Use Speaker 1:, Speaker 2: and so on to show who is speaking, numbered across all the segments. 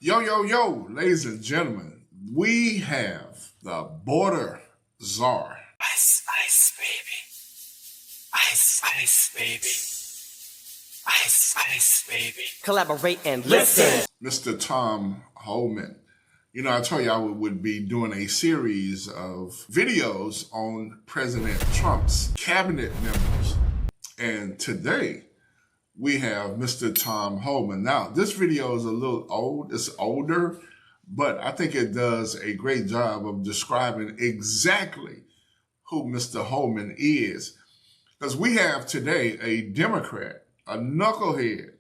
Speaker 1: Yo, yo, yo, ladies and gentlemen, we have the border czar.
Speaker 2: Ice, ice, baby. Ice, ice, baby. Ice, ice, baby. Collaborate and listen.
Speaker 1: Mr. Tom Homan. You know, I told you I would be doing a series of videos on President Trump's cabinet members. And today, we have Mr. Tom Homan. Now, this video is a little old. It's older, but I think it does a great job of describing exactly who Mr. Homan is. Because we have today a Democrat, a knucklehead,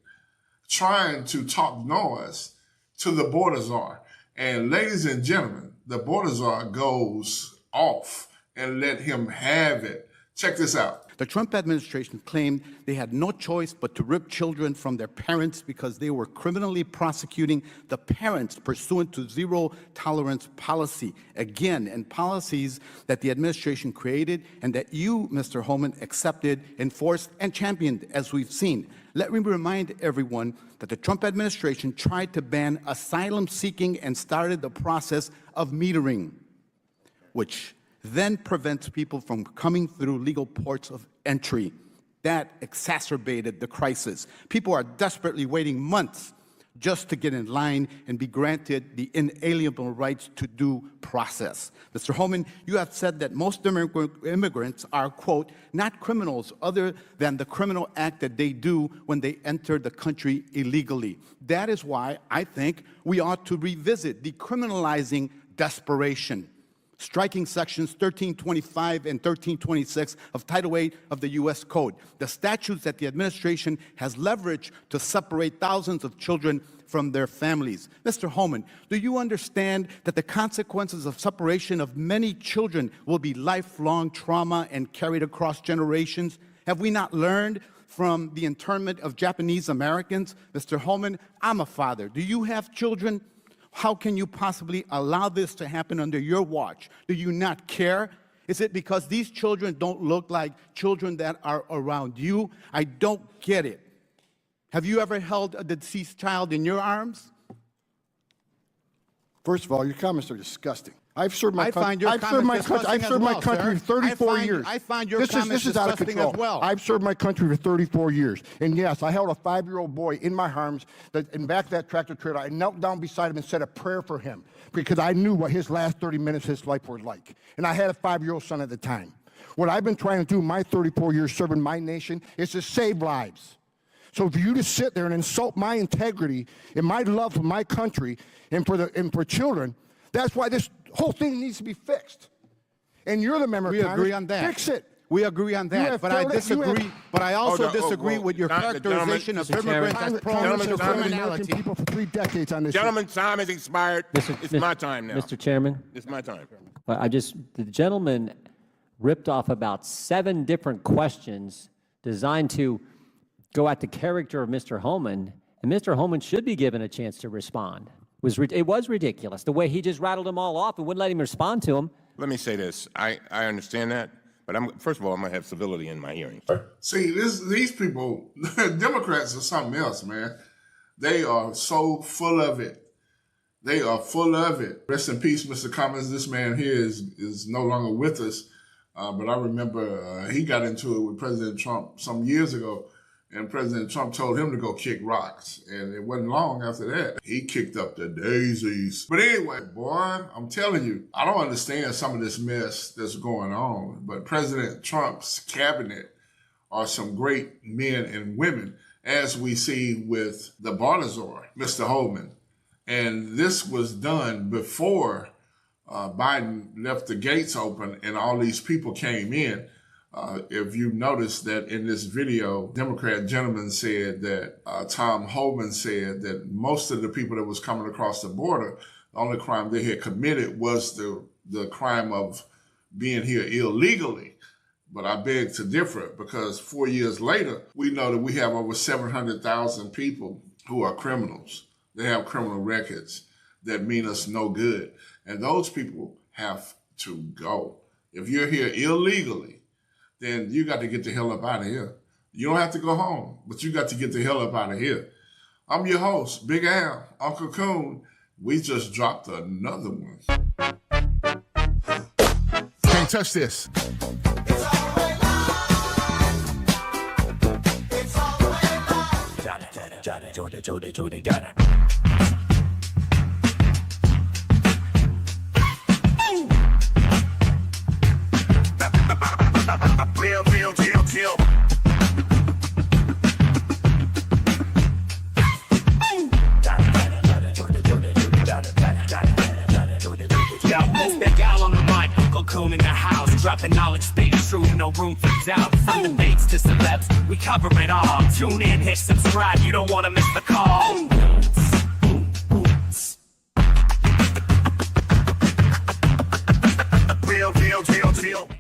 Speaker 1: trying to talk noise to the border czar. And ladies and gentlemen, the border czar goes off and let him have it. Check this out.
Speaker 3: The Trump administration claimed they had no choice but to rip children from their parents because they were criminally prosecuting the parents pursuant to zero tolerance policy. Again, and policies that the administration created and that you, Mr. Homan, accepted, enforced, and championed, as we've seen. Let me remind everyone that the Trump administration tried to ban asylum seeking and started the process of metering, which then prevents people from coming through legal ports of entry. That exacerbated the crisis. People are desperately waiting months just to get in line and be granted the inalienable rights to due process. Mr. Homan, you have said that most immigrants are, quote, not criminals other than the criminal act that they do when they enter the country illegally. That is why I think we ought to revisit decriminalizing desperation, striking sections 1325 and 1326 of Title VIII of the U.S. Code, the statutes that the administration has leveraged to separate thousands of children from their families. Mr. Homan, do you understand that the consequences of separation of many children will be lifelong trauma and carried across generations? Have we not learned from the internment of Japanese Americans? Mr. Homan, I'm a father. Do you have children? How can you possibly allow this to happen under your watch? Do you not care? Is it because these children don't look like children that are around you? I don't get it. Have you ever held a deceased child in your arms?
Speaker 4: First of all, your comments are disgusting. I've served my country.
Speaker 3: I've served my country
Speaker 4: for 34 years.
Speaker 3: I find your comments
Speaker 4: this is out of
Speaker 3: disgusting
Speaker 4: control.
Speaker 3: as well.
Speaker 4: I've served my country for 34 years. And yes, I held a 5-year-old boy in my arms in back of that tractor trailer. I knelt down beside him and said a prayer for him because I knew what his last 30 minutes of his life were like. And I had a 5-year-old son at the time. What I've been trying to do my 34 years serving my nation is to save lives. So for you to sit there and insult my integrity and my love for my country and for children, that's why this whole thing needs to be fixed. And you're the member of Congress.
Speaker 3: We agree on that.
Speaker 4: Fix it.
Speaker 3: We agree on that, but I disagree. But I also disagree with your characterization of immigrants as prone to criminality.
Speaker 4: People for 3 decades on this.
Speaker 5: Gentlemen's time has expired. It's my time now.
Speaker 6: Mr. Chairman,
Speaker 5: It's my time.
Speaker 6: the gentleman ripped off about 7 different questions designed to go at the character of Mr. Homan, and Mr. Homan should be given a chance to respond. It was ridiculous the way he just rattled them all off and wouldn't let him respond to them.
Speaker 5: Let me say this. I understand that, but first of all, I'm going to have civility in my hearing.
Speaker 1: See, these people, Democrats are something else, man. They are so full of it. They are full of it. Rest in peace, Mr. Cummings. This man here is no longer with us. But I remember he got into it with President Trump some years ago. And President Trump told him to go kick rocks. And it wasn't long after that. He kicked up the daisies. But anyway, boy, I'm telling you, I don't understand some of this mess that's going on. But President Trump's cabinet are some great men and women, as we see with the border czar, Mr. Homan. And this was done before Biden left the gates open and all these people came in. If you notice that in this video, Democrat gentleman said that Tom Homan said that most of the people that was coming across the border, the only crime they had committed was the crime of being here illegally. But I beg to differ because 4 years later, we know that we have over 700,000 people who are criminals. They have criminal records that mean us no good. And those people have to go. If you're here illegally, then you got to get the hell up out of here. You don't have to go home, but you got to get the hell up out of here. I'm your host, Big Al, UncleCoon, We just dropped another one.
Speaker 7: Can't touch this.
Speaker 8: Real deal. That gal on the mic, UncleCoon in the house, dropping knowledge, speaking truth, no room for doubt. From debates to celebs, we cover it all. Tune in, hit subscribe, you don't want to miss the call. Real deal.